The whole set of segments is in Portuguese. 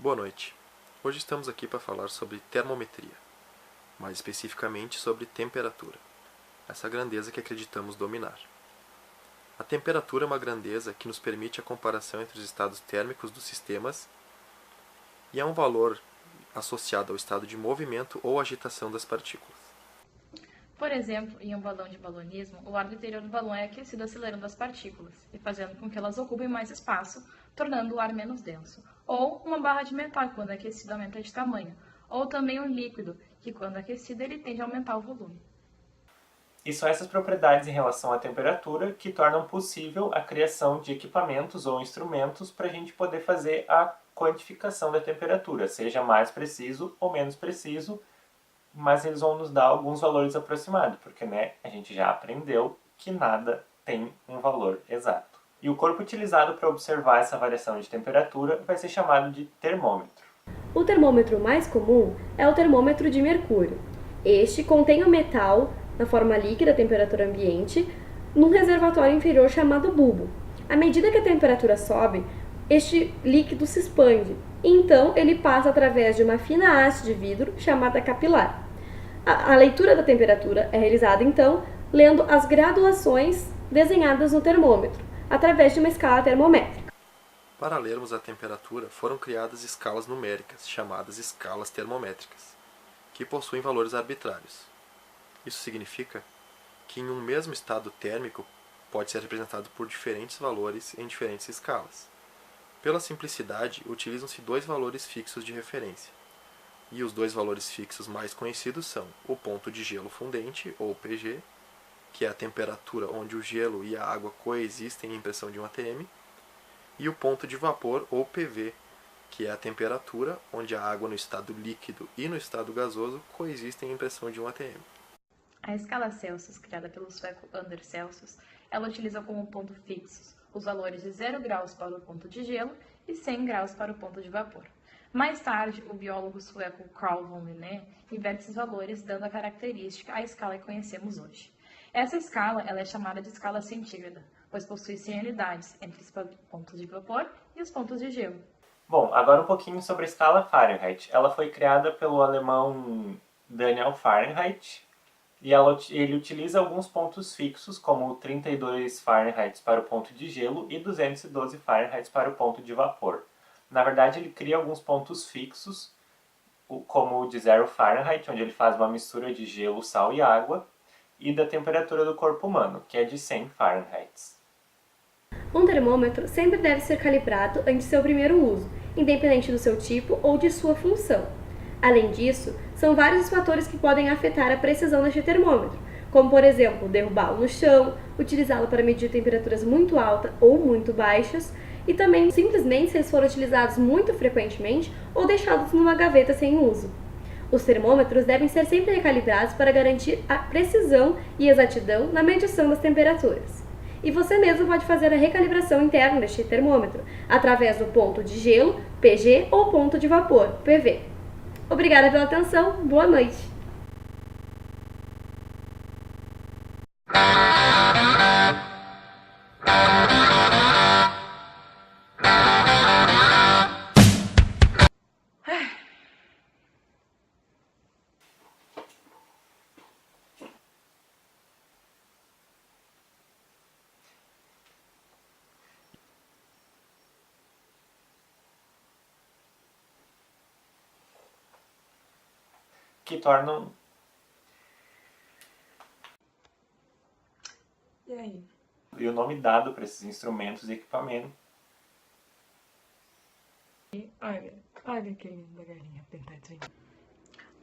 Boa noite. Hoje estamos aqui para falar sobre termometria, mais especificamente sobre temperatura, essa grandeza que acreditamos dominar. A temperatura é uma grandeza que nos permite a comparação entre os estados térmicos dos sistemas e é um valor associado ao estado de movimento ou agitação das partículas. Por exemplo, em um balão de balonismo, o ar do interior do balão é aquecido acelerando as partículas e fazendo com que elas ocupem mais espaço, tornando o ar menos denso. Ou uma barra de metal, que quando é aquecido aumenta de tamanho. Ou também um líquido, que quando aquecido ele tende a aumentar o volume. E são essas propriedades em relação à temperatura que tornam possível a criação de equipamentos ou instrumentos para a gente poder fazer a quantificação da temperatura, seja mais preciso ou menos preciso, mas eles vão nos dar alguns valores aproximados, porque a gente já aprendeu que nada tem um valor exato. E o corpo utilizado para observar essa variação de temperatura vai ser chamado de termômetro. O termômetro mais comum é o termômetro de mercúrio. Este contém o metal, na forma líquida, a temperatura ambiente, num reservatório inferior chamado bulbo. À medida que a temperatura sobe, este líquido se expande, e então ele passa através de uma fina haste de vidro chamada capilar. A leitura da temperatura é realizada, então, lendo as graduações desenhadas no termômetro, através de uma escala termométrica. Para lermos a temperatura, foram criadas escalas numéricas, chamadas escalas termométricas, que possuem valores arbitrários. Isso significa que em um mesmo estado térmico pode ser representado por diferentes valores em diferentes escalas. Pela simplicidade, utilizam-se dois valores fixos de referência. E os dois valores fixos mais conhecidos são o ponto de gelo fundente, ou PG, que é a temperatura onde o gelo e a água coexistem em pressão de 1 atm, e o ponto de vapor, ou PV, que é a temperatura onde a água no estado líquido e no estado gasoso coexistem em pressão de 1 atm. A escala Celsius, criada pelo sueco Anders Celsius, ela utiliza como ponto fixos os valores de 0 graus para o ponto de gelo e 100 graus para o ponto de vapor. Mais tarde, o biólogo sueco Carl von Linné inverte esses valores, dando a característica à escala que conhecemos hoje. Essa escala ela é chamada de escala centígrada, pois possui 100 unidades entre os pontos de vapor e os pontos de gelo. Bom, agora um pouquinho sobre a escala Fahrenheit. Ela foi criada pelo alemão Daniel Fahrenheit e ele utiliza alguns pontos fixos, como 32 Fahrenheit para o ponto de gelo e 212 Fahrenheit para o ponto de vapor. Na verdade, ele cria alguns pontos fixos, como o de 0 Fahrenheit, onde ele faz uma mistura de gelo, sal e água, e da temperatura do corpo humano, que é de 100 Fahrenheit. Um termômetro sempre deve ser calibrado antes de seu primeiro uso, independente do seu tipo ou de sua função. Além disso, são vários os fatores que podem afetar a precisão deste termômetro, como, por exemplo, derrubá-lo no chão, utilizá-lo para medir temperaturas muito altas ou muito baixas, e também simplesmente se eles forem utilizados muito frequentemente ou deixados numa gaveta sem uso. Os termômetros devem ser sempre recalibrados para garantir a precisão e exatidão na medição das temperaturas. E você mesmo pode fazer a recalibração interna deste termômetro, através do ponto de gelo, PG, ou ponto de vapor, PV. Obrigada pela atenção, boa noite! Que tornam... E aí? E o nome dado para esses instrumentos e equipamentos. Olha que linda galinha pintadinha.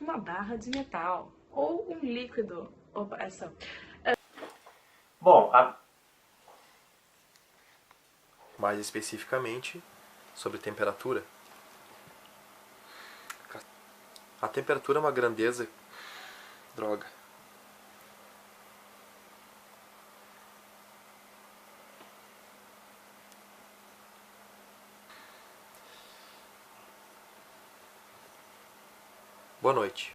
Uma barra de metal ou um líquido. Opa, essa. Bom, Mais especificamente, sobre temperatura. A temperatura é uma grandeza... Droga. Boa noite.